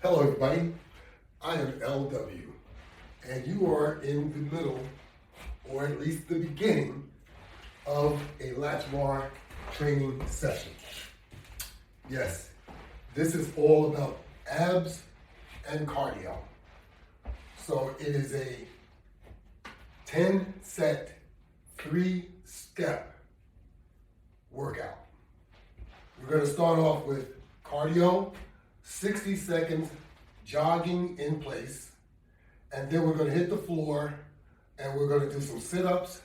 Hello everybody, I am LW, and you are in the middle, or at least the beginning, of a Latchbar training session. Yes, this is all about abs and cardio. So it is a 10 set, 3-step workout. We're going to start off with cardio, 60 seconds jogging in place, and then we're going to hit the floor and we're going to do some sit-ups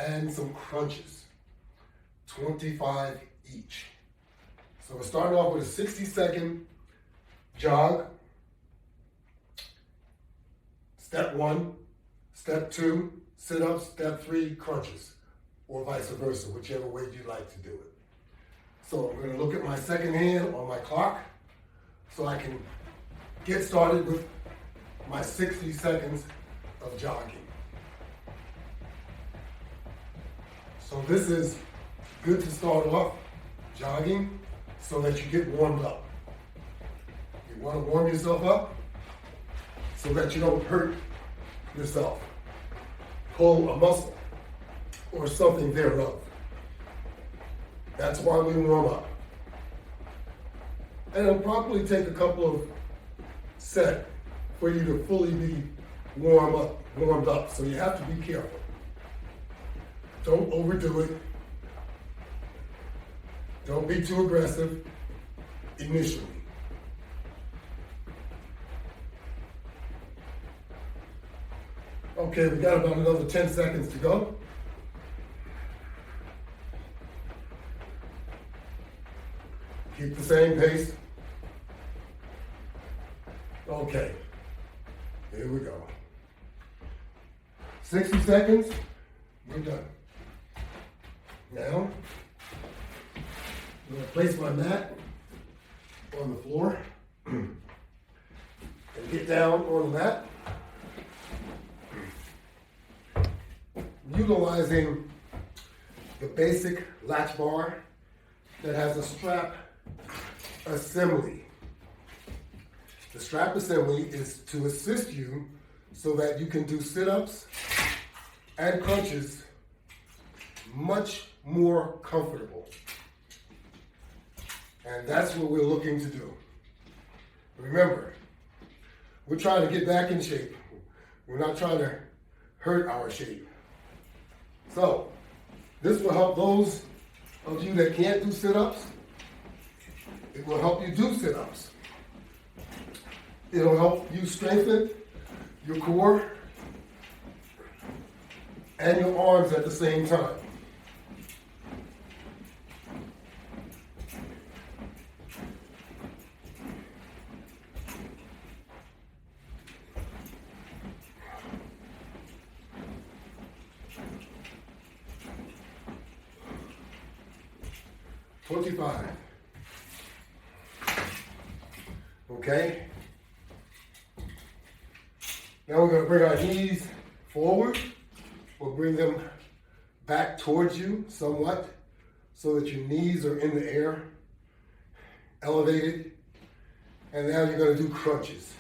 and some crunches, 25 each. So we're starting off with a 60-second jog, step 1, step 2, sit-ups, step 3, crunches, or vice versa, whichever way you like to do it. So I'm going to look at my second hand on my clock so I can get started with my 60 seconds of jogging. So this is good to start off jogging so that you get warmed up. You want to warm yourself up so that you don't hurt yourself, pull a muscle or something thereof. That's why we warm up. And it'll probably take a couple of sets for you to fully be warmed up. So you have to be careful. Don't overdo it. Don't be too aggressive initially. Okay, we got about another 10 seconds to go. Keep the same pace. Okay, here we go. 60 seconds, we're done. Now, I'm gonna place my mat on the floor and get down on the mat. Utilizing the Basic Latch Bar that has a strap assembly. The strap assembly is to assist you so that you can do sit-ups and crunches much more comfortable. And that's what we're looking to do. Remember, we're trying to get back in shape. We're not trying to hurt our shape. So, this will help those of you that can't do sit-ups. It will help you do sit-ups. It'll help you strengthen your core and your arms at the same time. $25. Okay? Now we're going to bring our knees forward. We'll bring them back towards you somewhat so that your knees are in the air, elevated. And now you're going to do crunches.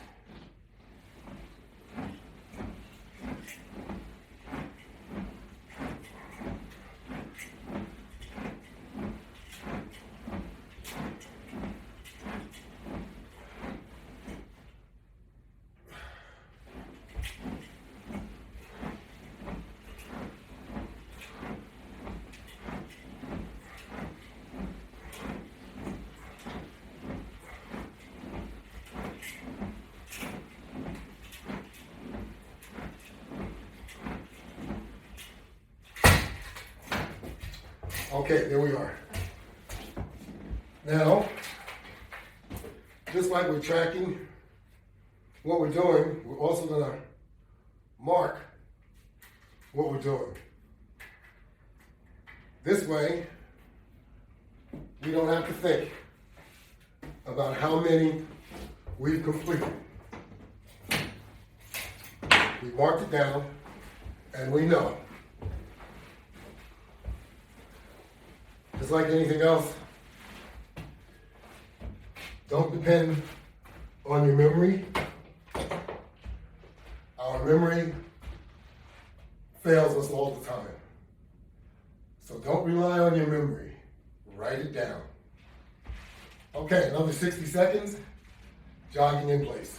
Okay, there we are. Now, just like we're tracking what we're doing, we're also going to mark what we're doing. This way, we don't have to think about how many we've completed. We marked it down, and we know. Just like anything else, don't depend on your memory. Our memory fails us all the time. So don't rely on your memory. Write it down. Okay, another 60 seconds, jogging in place.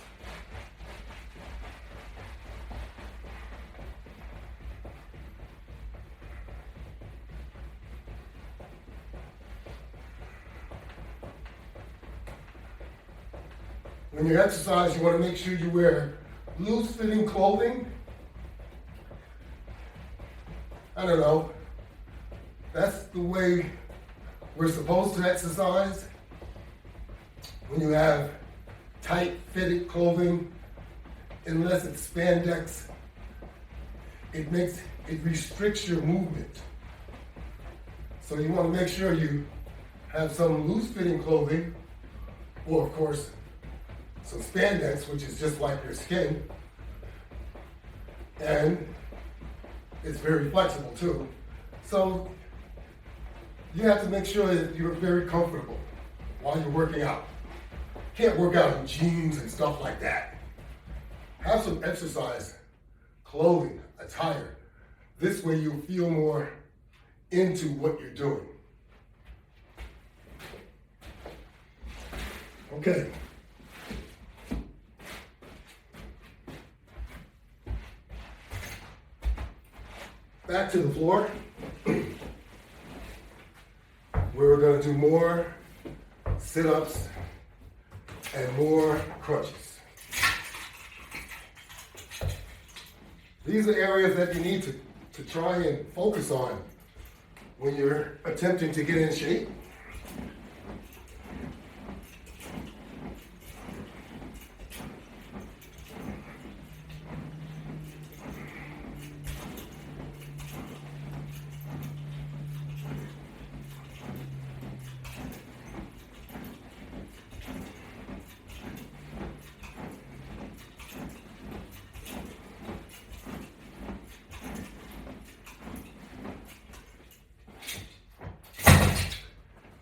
When you exercise, you want to make sure you wear loose-fitting clothing. I don't know. That's the way we're supposed to exercise. When you have tight-fitted clothing, unless it's spandex, it restricts your movement. So you want to make sure you have some loose-fitting clothing, or of course, some spandex, which is just like your skin, and it's very flexible too. So you have to make sure that you're very comfortable while you're working out. You can't work out in jeans and stuff like that. Have some exercise clothing, attire. This way you'll feel more into what you're doing. Okay. Back to the floor. We're going to do more sit-ups and more crunches. These are areas that you need to try and focus on when you're attempting to get in shape.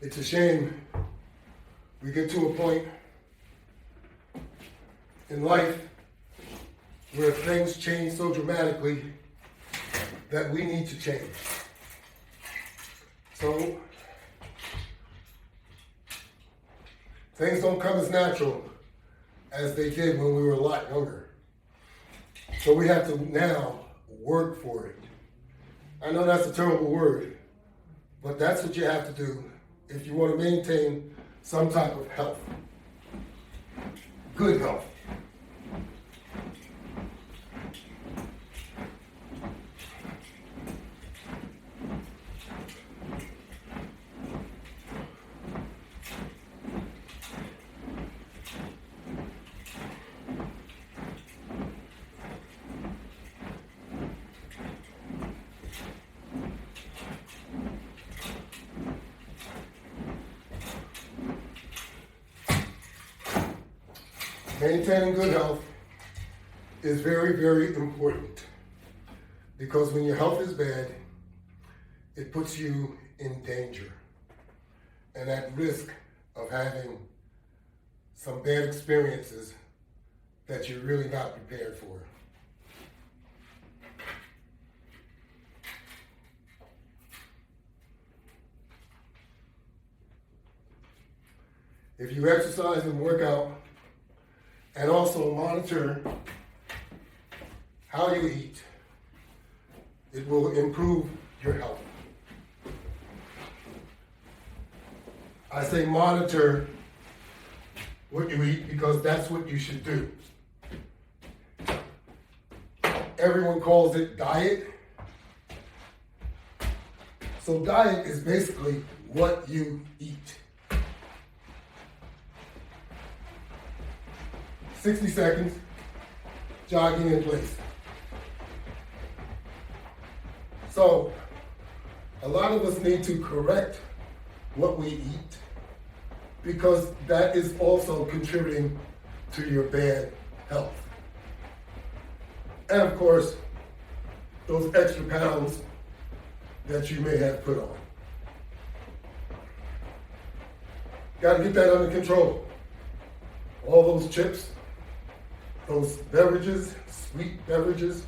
It's a shame we get to a point in life where things change so dramatically that we need to change. So things don't come as natural as they did when we were a lot younger. So we have to now work for it. I know that's a terrible word, but that's what you have to do if you want to maintain some type of health, good health. Maintaining good health is very, very important because when your health is bad, it puts you in danger and at risk of having some bad experiences that you're really not prepared for. If you exercise and work out, and also monitor how you eat, it will improve your health. I say monitor what you eat because that's what you should do. Everyone calls it diet. So diet is basically what you eat. 60 seconds, jogging in place. So, a lot of us need to correct what we eat because that is also contributing to your bad health. And of course, those extra pounds that you may have put on. Got to get that under control. All those chips, those beverages, sweet beverages,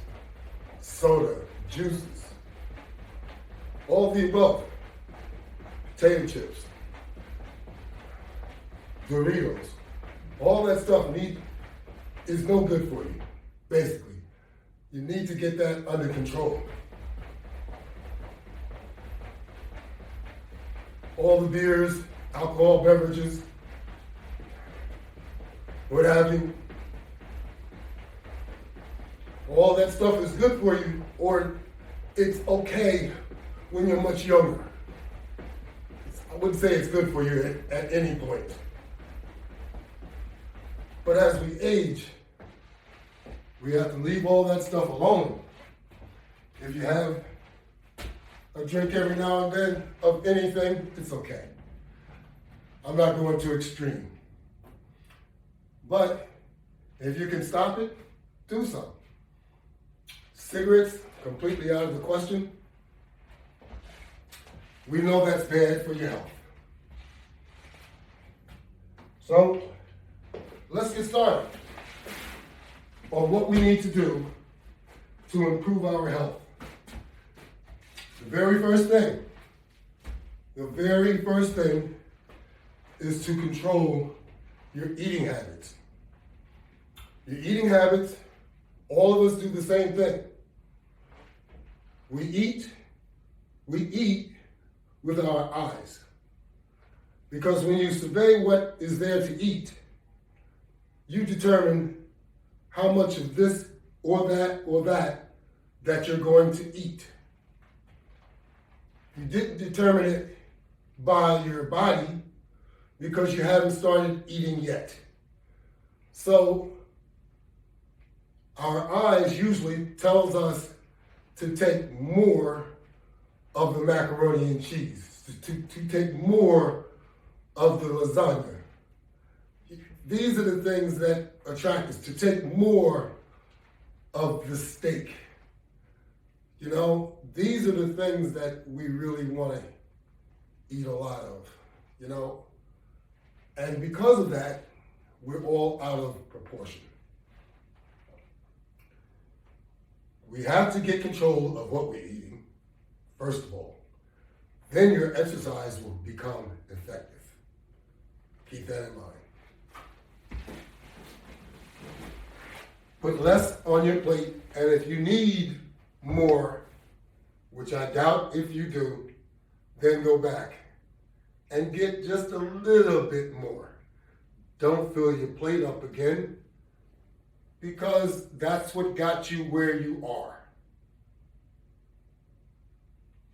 soda, juices, all the above, potato chips, Doritos, all that stuff is no good for you, basically. You need to get that under control. All the beers, alcohol beverages, what have you, all that stuff is good for you, or it's okay when you're much younger. I wouldn't say it's good for you at any point. But as we age, we have to leave all that stuff alone. If you have a drink every now and then of anything, it's okay. I'm not going too extreme. But if you can stop it, do so. Cigarettes, completely out of the question. We know that's bad for your health. So, let's get started on what we need to do to improve our health. The very first thing is to control your eating habits. Your eating habits, all of us do the same thing. We eat with our eyes. Because when you survey what is there to eat, you determine how much of this or that you're going to eat. You didn't determine it by your body because you haven't started eating yet. So our eyes usually tells us to take more of the macaroni and cheese, to take more of the lasagna. These are the things that attract us, to take more of the steak. You know, these are the things that we really want to eat a lot of, you know. And because of that, we're all out of proportion. We have to get control of what we're eating, first of all. Then your exercise will become effective. Keep that in mind. Put less on your plate, and if you need more, which I doubt if you do, then go back and get just a little bit more. Don't fill your plate up again, because that's what got you where you are.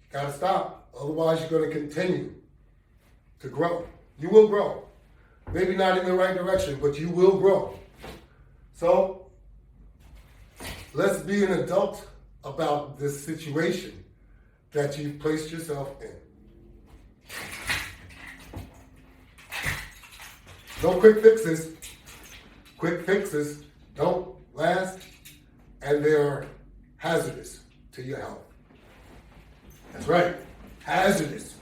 You gotta stop, otherwise you're gonna continue to grow. You will grow. Maybe not in the right direction, but you will grow. So, let's be an adult about this situation that you've placed yourself in. No quick fixes. Quick fixes don't last, and they're hazardous to your health. That's right, hazardous.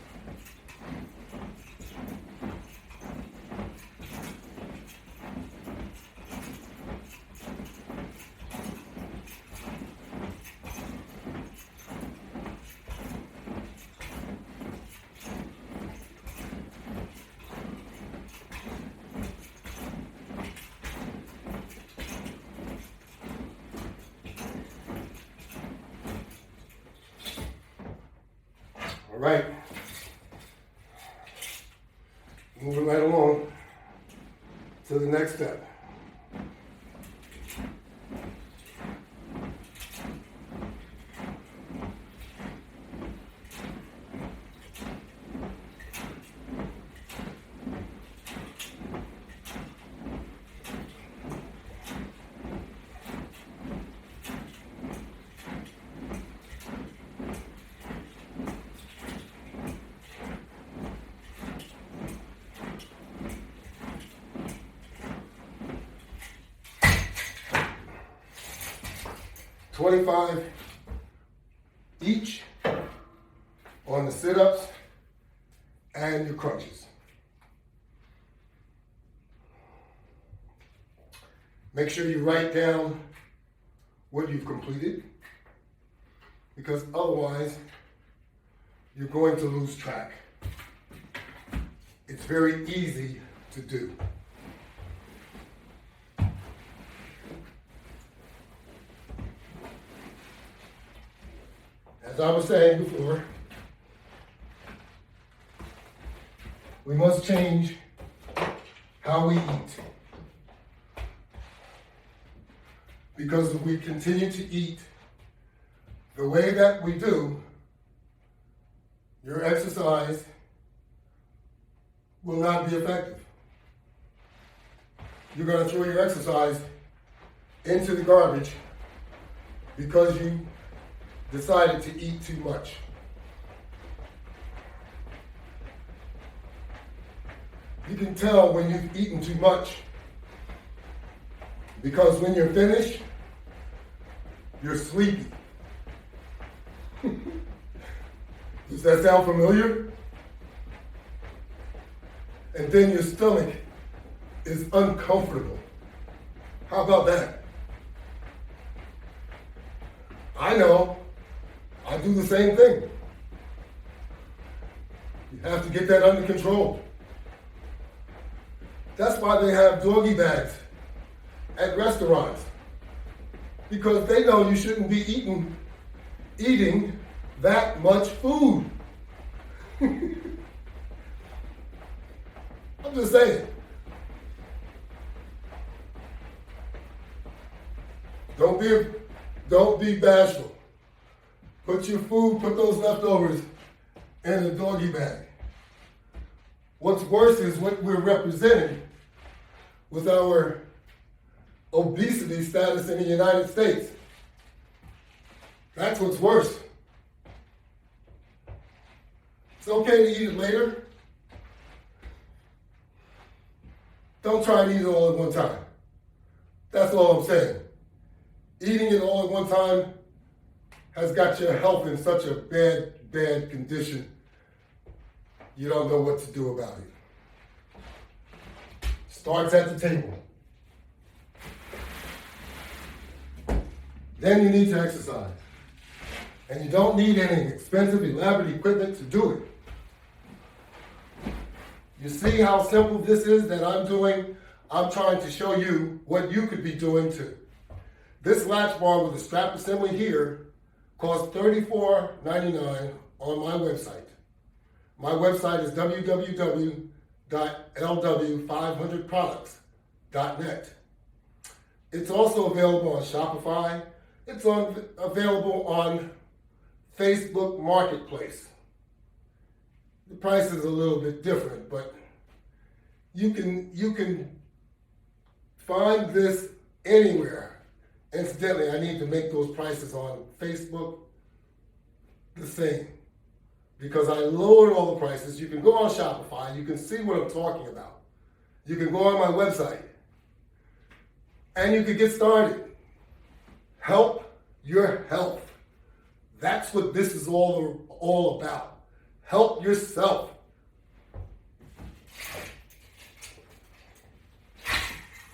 All right, moving right along to the next step. $25 each on the sit-ups and your crunches. Make sure you write down what you've completed, because otherwise you're going to lose track. It's very easy to do. As I was saying before, we must change how we eat. Because if we continue to eat the way that we do, your exercise will not be effective. You're going to throw your exercise into the garbage because you decided to eat too much. You can tell when you've eaten too much because when you're finished, you're sleepy. Does that sound familiar? And then your stomach is uncomfortable. How about that? I know. I do the same thing. You have to get that under control. That's why they have doggy bags at restaurants. Because they know you shouldn't be eating that much food. I'm just saying. Don't be bashful. Put those leftovers in the doggy bag. What's worse is what we're representing with our obesity status in the United States. That's what's worse. It's okay to eat it later. Don't try to eat it all at one time. That's all I'm saying. Eating it all at one time has got your health in such a bad condition, you don't know what to do about it. Starts at the table. Then you need to exercise. And you don't need any expensive, elaborate equipment to do it. You see how simple this is that I'm doing? I'm trying to show you what you could be doing too. This latch bar with the strap assembly here costs $34.99 on my website. My website is www.lw500products.net. It's also available on Shopify. It's available on Facebook Marketplace. The price is a little bit different, but you can find this anywhere. Incidentally, I need to make those prices on Facebook the same because I lowered all the prices. You can go on Shopify. You can see what I'm talking about. You can go on my website and you can get started. Help your health. That's what this is all about. Help yourself.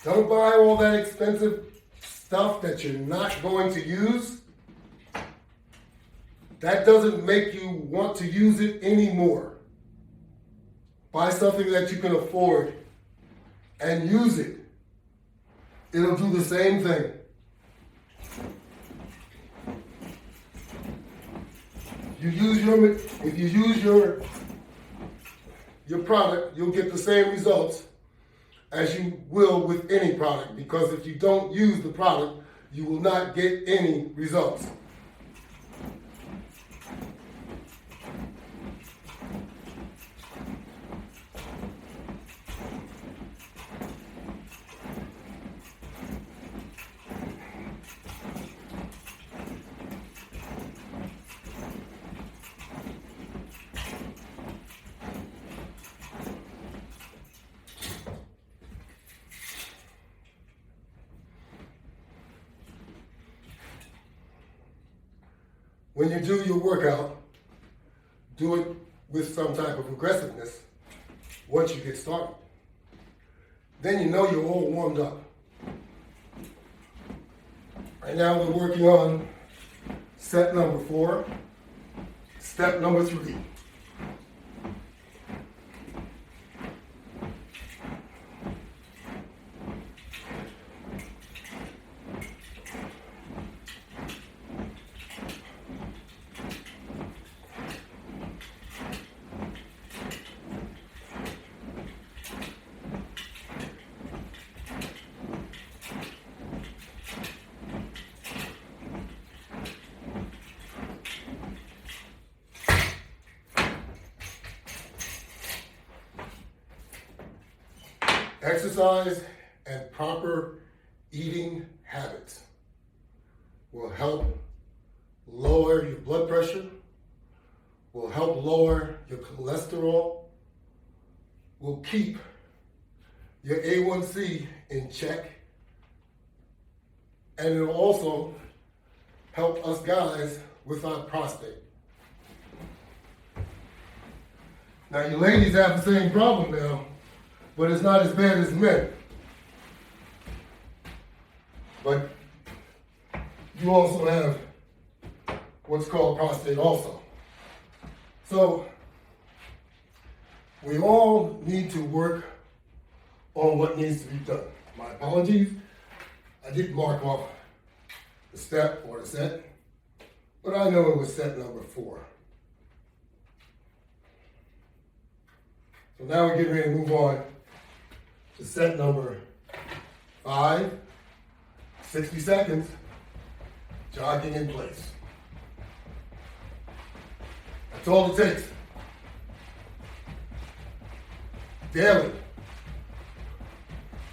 Don't buy all that expensive stuff that you're not going to use. That doesn't make you want to use it anymore. Buy something that you can afford and use it. It'll do the same thing. If you use your product, you'll get the same results as you will with any product, because if you don't use the product, you will not get any results. When you do your workout, do it with some type of aggressiveness once you get started. Then you know you're all warmed up. Right now we're working on set number 4, step number 3. Exercise and proper eating habits will help lower your blood pressure, will help lower your cholesterol, will keep your A1C in check, and it'll also help us guys with our prostate. Now, you ladies have the same problem now, but it's not as bad as men. But you also have what's called prostate also. So we all need to work on what needs to be done. My apologies, I didn't mark off the step or the set, but I know it was set number 4. So now we're getting ready to move on to set number 5, 60 seconds, jogging in place. That's all it takes. Daily.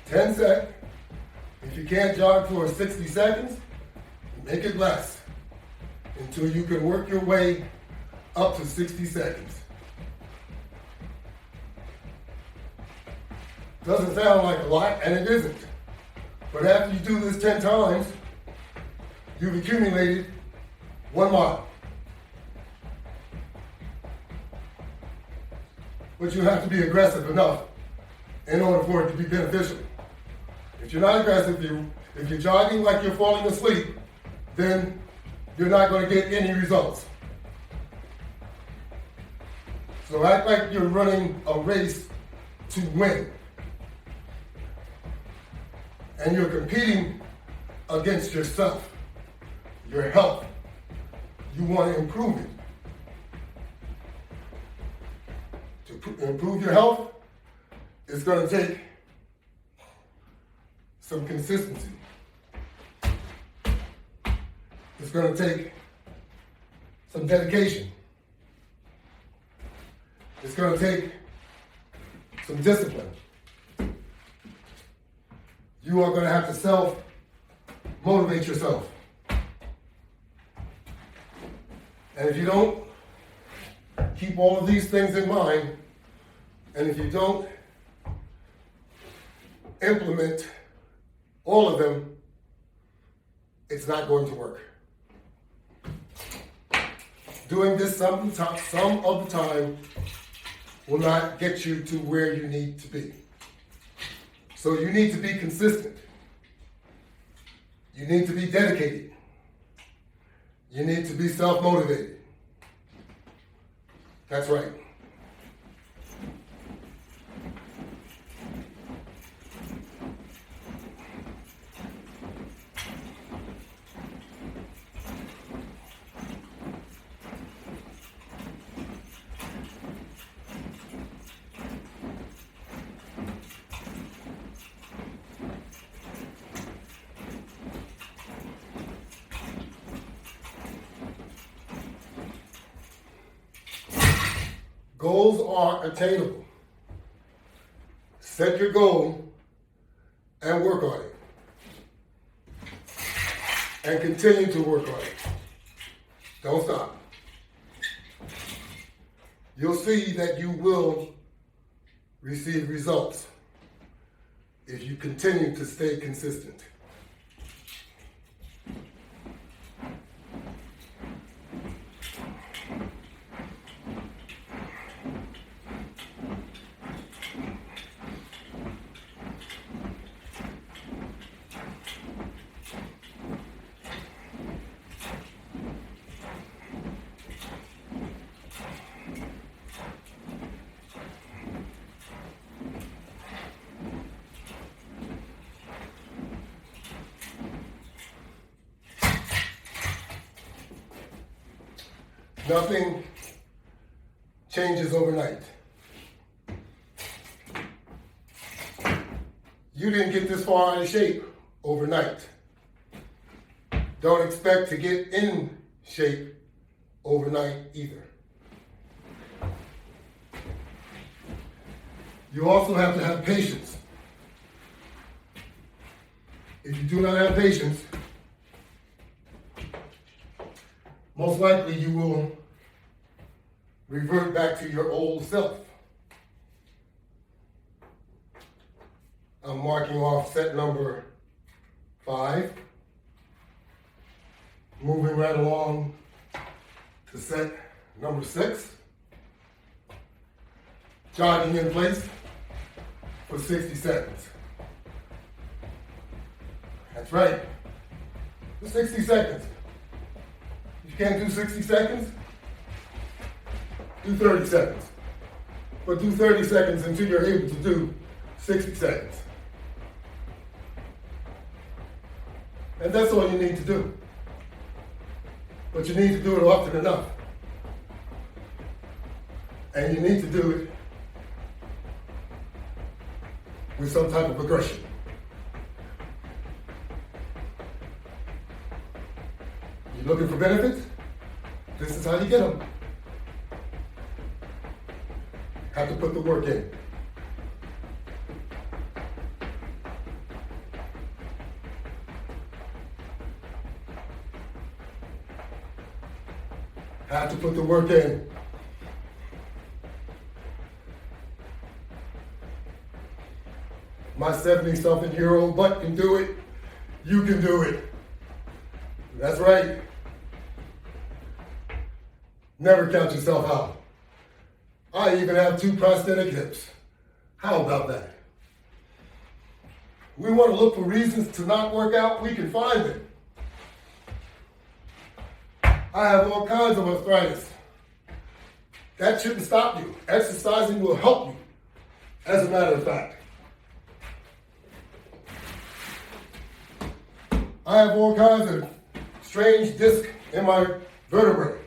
10 seconds. If you can't jog for 60 seconds, make it less until you can work your way up to 60 seconds. Doesn't sound like a lot, and it isn't. But after you do this 10 times, you've accumulated 1 mile. But you have to be aggressive enough in order for it to be beneficial. If you're not aggressive, if you're jogging like you're falling asleep, then you're not going to get any results. So act like you're running a race to win. And you're competing against yourself, your health. You want to improve it. To improve your health, it's going to take some consistency. It's going to take some dedication. It's going to take some discipline. You are going to have to self-motivate yourself. And if you don't keep all of these things in mind, and if you don't implement all of them, it's not going to work. Doing this some of the time will not get you to where you need to be. So you need to be consistent. You need to be dedicated. You need to be self-motivated. That's right. Goals are attainable. Set your goal and work on it. And continue to work on it. Don't stop. You'll see that you will receive results if you continue to stay consistent. Nothing changes overnight. You didn't get this far out of shape overnight. Don't expect to get in shape overnight either. You also have to have patience. If you do not have patience, most likely you will revert back to your old self. I'm marking off set number 5. Moving right along to set number 6. Jogging in place for 60 seconds. That's right. For 60 seconds. If you can't do 60 seconds, do 30 seconds. But do 30 seconds until you're able to do 60 seconds. And that's all you need to do. But you need to do it often enough. And you need to do it with some type of progression. You're looking for benefits? This is how you get them. Have to put the work in. Have to put the work in. My 70-something-year-old butt can do it. You can do it. That's right. Never count yourself out. I even have 2 prosthetic hips. How about that? We want to look for reasons to not work out, we can find them. I have all kinds of arthritis. That shouldn't stop you. Exercising will help you, as a matter of fact. I have all kinds of strange discs in my vertebrae.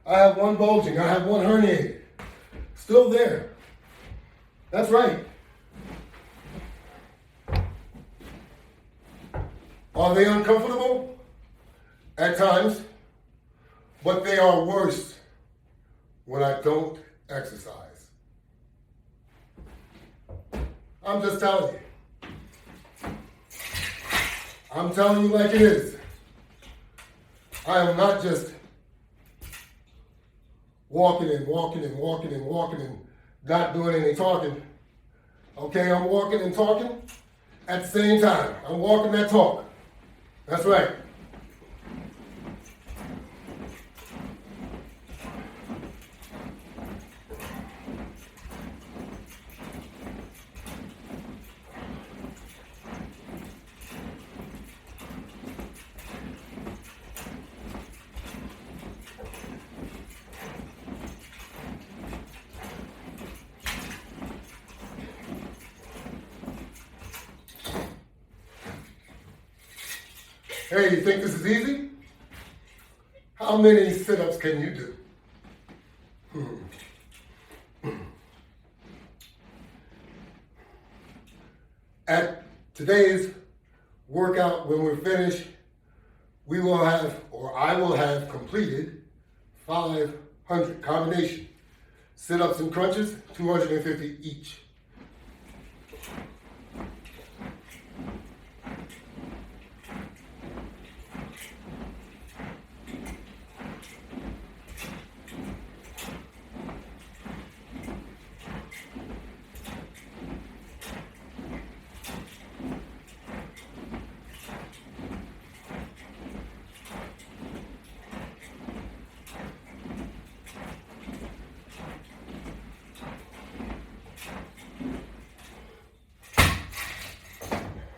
I have one bulging, I have one herniated. Still there. That's right. Are they uncomfortable? At times. But they are worse when I don't exercise. I'm just telling you. I'm telling you like it is. I am not just walking and not doing any talking. Okay, I'm walking and talking at the same time. I'm walking that talk. That's right. Hey, you think this is easy? How many sit-ups can you do? At today's workout, when we're finished, we will have, or I will have completed 500 combination sit-ups and crunches, 250 each.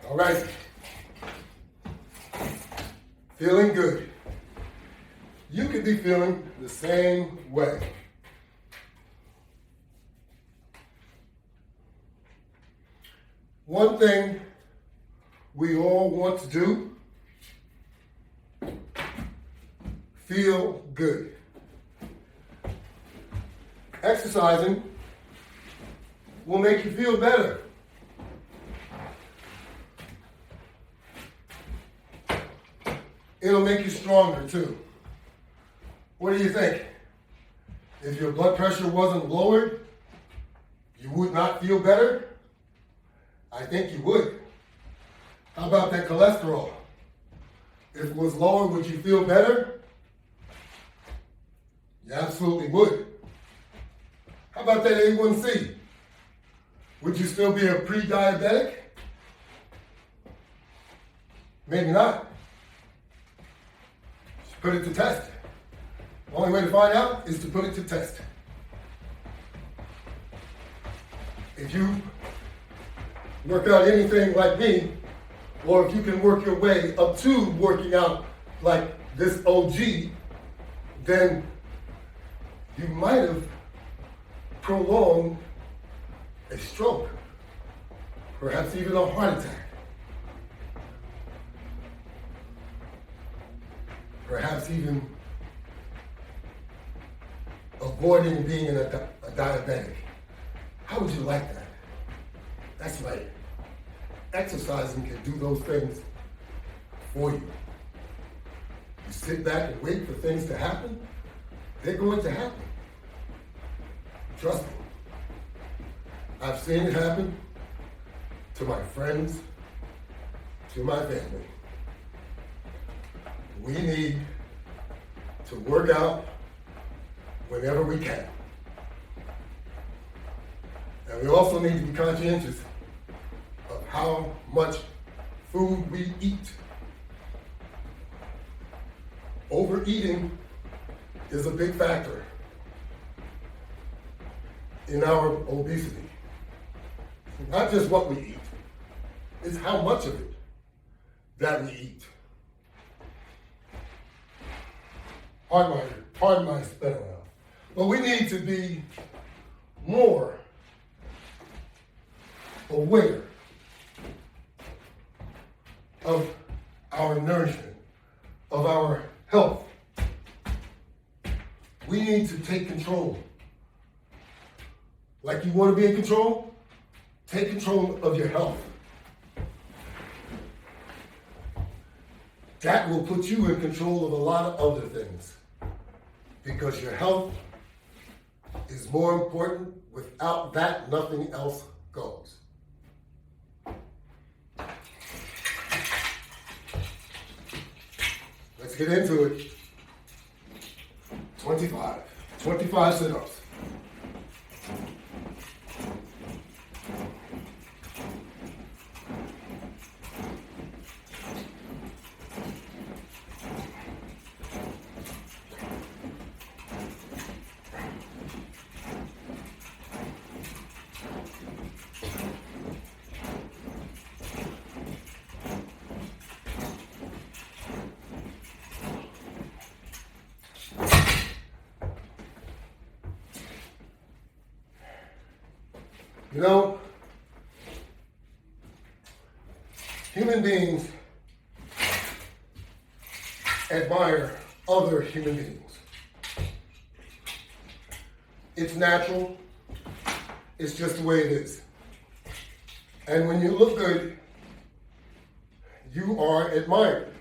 All right. Feeling good. You could be feeling the same way. One thing we all want to do, feel good. Exercising will make you feel better. It'll make you stronger too. What do you think? If your blood pressure wasn't lowered, you would not feel better? I think you would. How about that cholesterol? If it was lower, would you feel better? You absolutely would. How about that A1C? Would you still be a pre-diabetic? Maybe not. Just put it to test. The only way to find out is to put it to test. If you work out anything like me, or if you can work your way up to working out like this OG, then you might have prolonged a stroke, perhaps even a heart attack, perhaps even avoiding being a diabetic. How would you like that? That's right. Exercising can do those things for you. You sit back and wait for things to happen, they're going to happen. Trust me. I've seen it happen to my friends, to my family. We need to work out whenever we can. And we also need to be conscientious of how much food we eat. Overeating is a big factor in our obesity. Not just what we eat, it's how much of it that we eat. Pardon my spelling out. But we need to be more aware of our nourishment, of our health. We need to take control. Like you want to be in control? Take control of your health. That will put you in control of a lot of other things. Because your health is more important. Without that, nothing else goes. Let's get into it. 25 sit-ups. You know, human beings admire other human beings. It's natural. It's just the way it is. And when you look good, you are admired.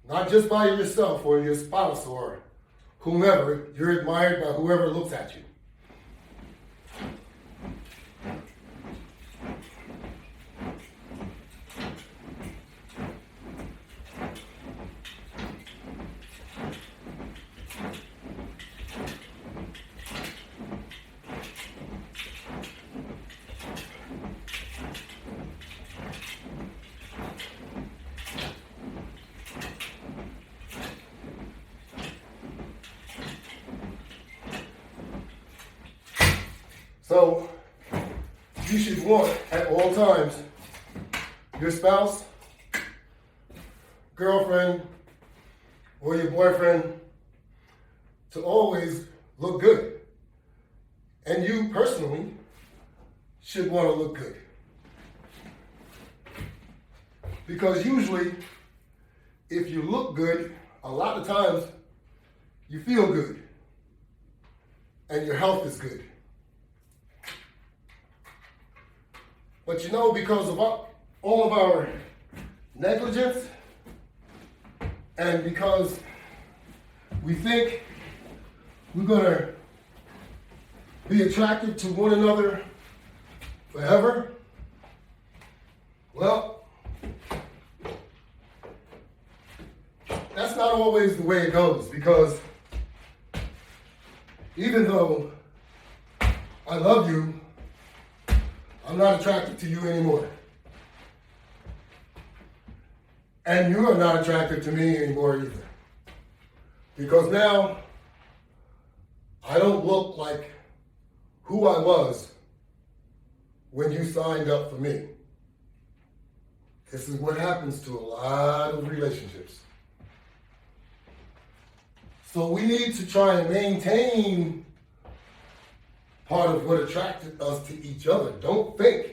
Not just by yourself or your spouse or whomever, you're admired by whoever looks at you. So you should want at all times your spouse, girlfriend, or your boyfriend to always look good. And you personally should want to look good. Because usually, if you look good, a lot of times you feel good. and your health is good. But you know, because of all of our negligence, and because we think we're going to be attracted to one another forever, well, that's not always the way it goes, because even though I love you, I'm not attracted to you anymore. And you are not attracted to me anymore either. Because now, I don't look like who I was when you signed up for me. This is what happens to a lot of relationships. So we need to try and maintain part of what attracted us to each other. Don't think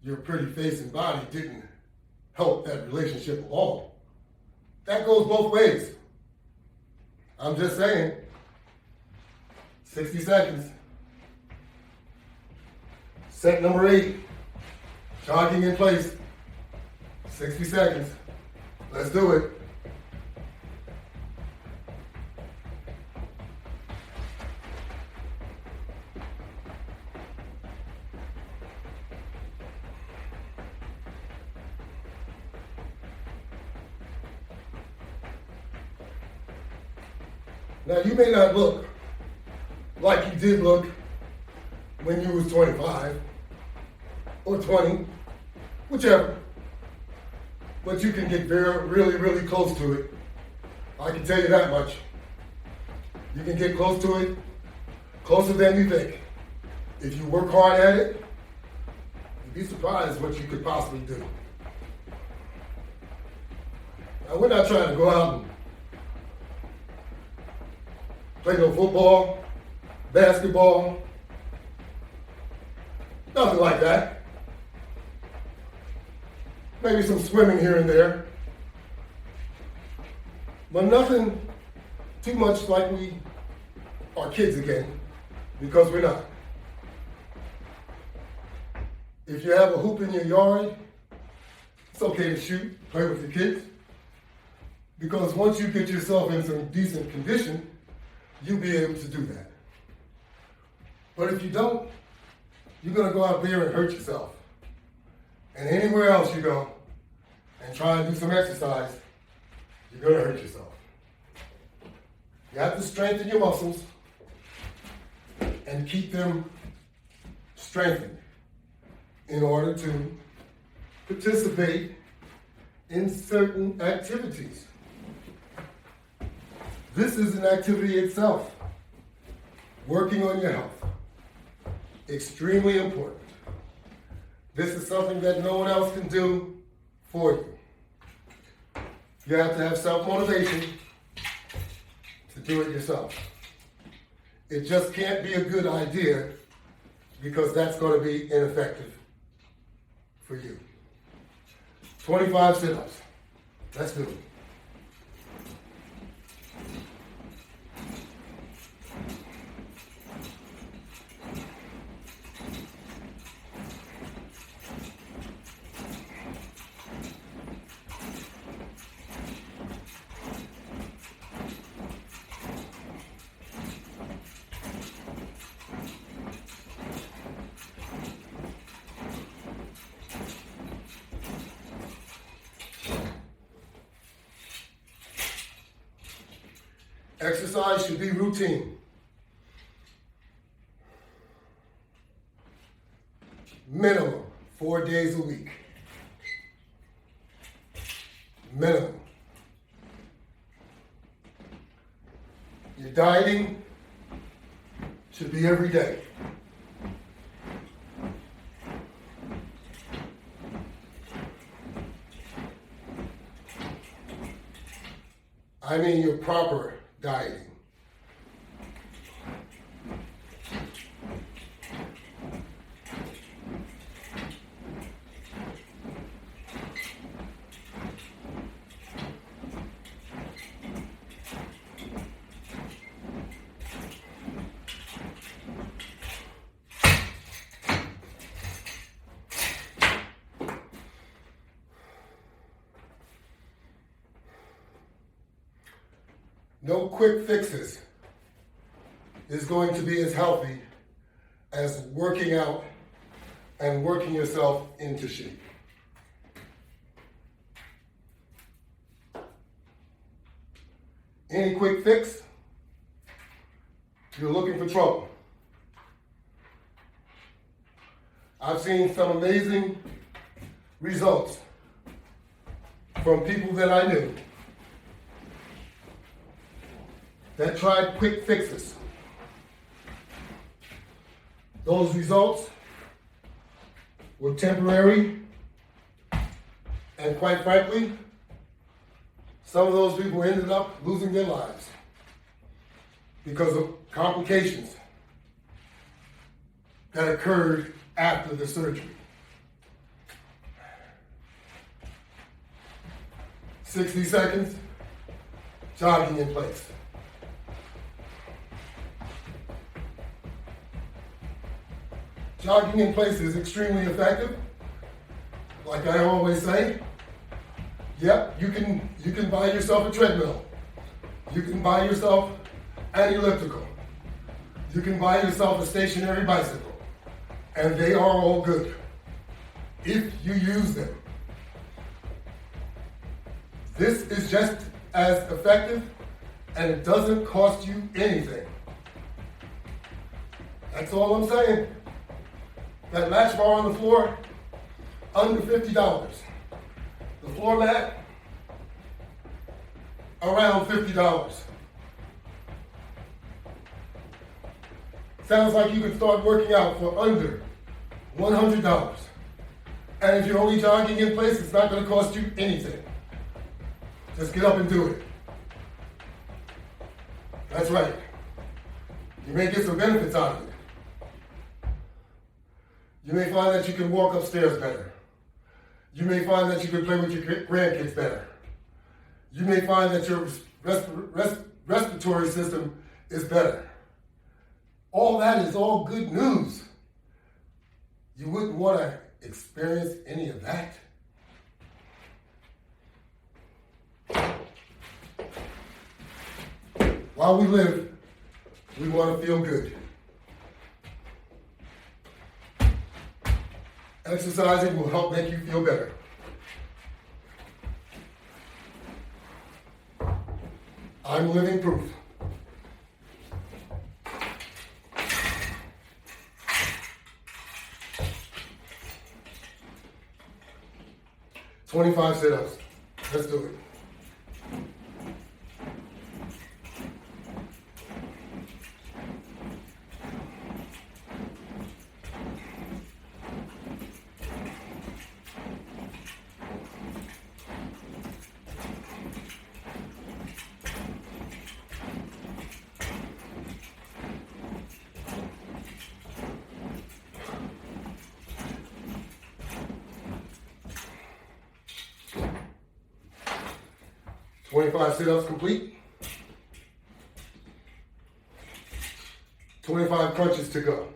your pretty face and body didn't help that relationship along. That goes both ways. I'm just saying, 60 seconds. Set number 8, jogging in place, 60 seconds. Let's do it. Now, you may not look like you did look when you was 25 or 20, whichever. But you can get really, really close to it. I can tell you that much. You can get close to it, closer than you think. If you work hard at it, you'd be surprised what you could possibly do. Now, we're not trying to go out and play no football, basketball, nothing like that. Maybe some swimming here and there. But nothing too much like we are kids again, because we're not. If you have a hoop in your yard, it's okay to shoot, play with your kids. Because once you get yourself in some decent condition, you'll be able to do that. But if you don't, you're going to go out there and hurt yourself. And anywhere else you go and try and do some exercise, you're going to hurt yourself. You have to strengthen your muscles and keep them strengthened in order to participate in certain activities. This is an activity itself. Working on your health. Extremely important. This is something that no one else can do for you. You have to have self-motivation to do it yourself. It just can't be a good idea, because that's going to be ineffective for you. 25 sit-ups. Let's do it. Exercise should be routine. Minimum 4 days a week. Minimum. Your dieting should be every day. I mean your proper dieting. No quick fixes is going to be as healthy as working out and working yourself into shape. Any quick fix, you're looking for trouble. I've seen some amazing results from people that I knew that tried quick fixes. Those results were temporary, and quite frankly, some of those people ended up losing their lives because of complications that occurred after the surgery. 60 seconds, jogging in place. Jogging in place is extremely effective. Like I always say, yep, you can buy yourself a treadmill. You can buy yourself an elliptical. You can buy yourself a stationary bicycle. And they are all good if you use them. This is just as effective, and it doesn't cost you anything. That's all I'm saying. That latch bar on the floor, under $50. The floor mat, around $50. Sounds like you could start working out for under $100. And if you're only jogging in place, it's not going to cost you anything. Just get up and do it. That's right. You may get some benefits out of it. You may find that you can walk upstairs better. You may find that you can play with your grandkids better. You may find that your respiratory system is better. All that is all good news. You wouldn't want to experience any of that. While we live, we want to feel good. Exercising will help make you feel better. I'm living proof. "25 sit-ups. Let's do it. "25 sit-ups complete. 25 crunches to go.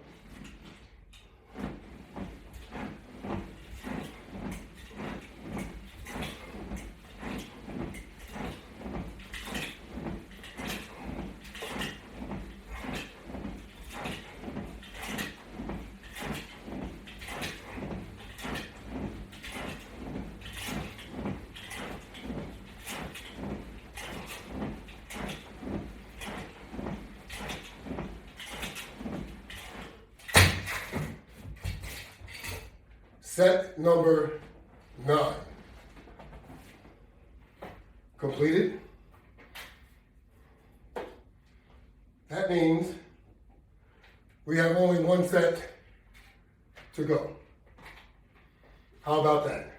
Set number 9. Completed. That means we have only one set to go. How about that?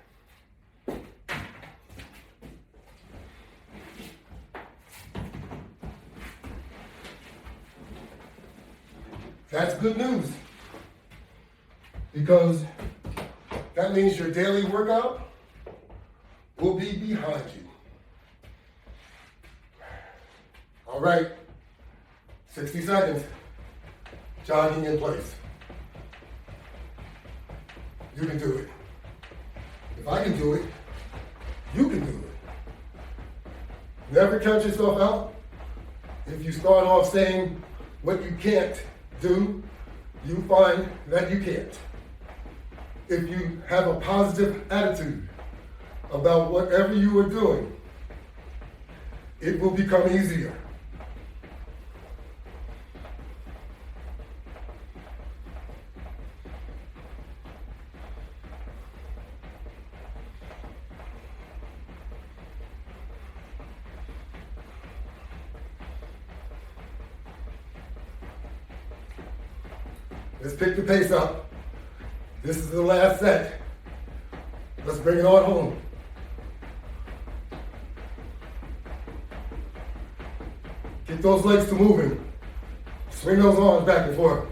That's good news, because that means your daily workout will be behind you. All right, 60 seconds, jogging in place. You can do it. If I can do it, you can do it. Never count yourself out If you start off saying what you can't do, you find that you can't. If you have a positive attitude about whatever you are doing, it will become easier. Let's pick the pace up. This is the last set. Let's bring it on home. Get those legs to moving. Swing those arms back and forth.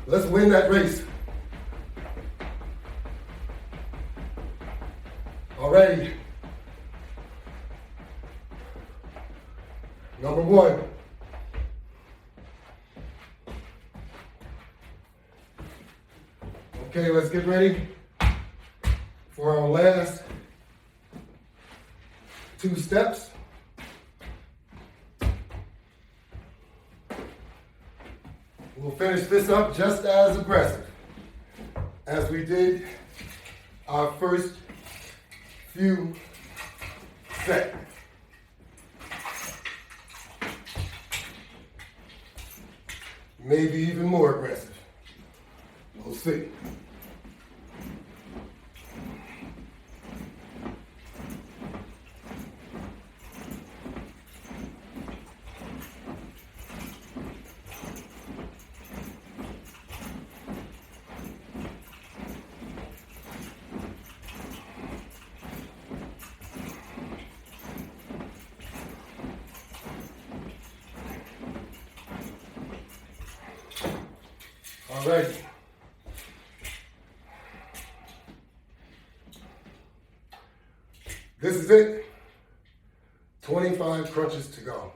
Let's win that race. Alrighty. Number one. Okay, let's get ready for our last 2 steps. We'll finish this up just as aggressive as we did our first few sets. Maybe even more aggressive. We'll see. All right. This is it. 25 crunches to go.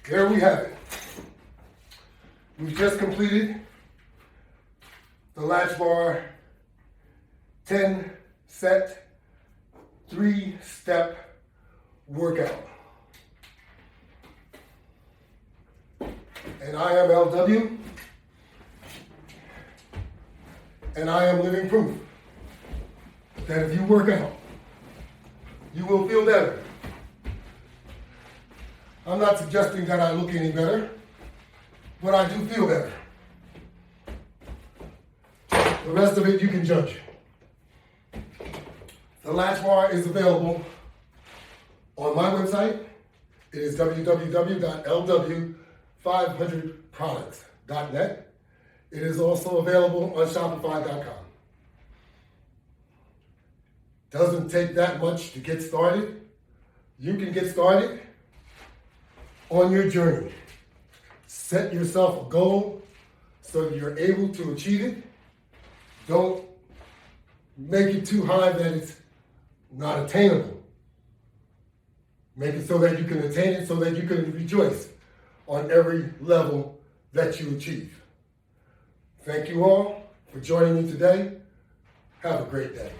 There we have it. We've just completed the Latch Bar 10 set 3-step workout. And I am LW, and I am living proof that if you work out, you will feel better. I'm not suggesting that I look any better, but I do feel better. The rest of it you can judge. The Latch Bar is available on my website. It is www.lw500products.net. It is also available on Shopify.com. Doesn't take that much to get started. You can get started on your journey. Set yourself a goal so that you're able to achieve it. Don't make it too high that it's not attainable. Make it so that you can attain it, so that you can rejoice on every level that you achieve. Thank you all for joining me today. Have a great day.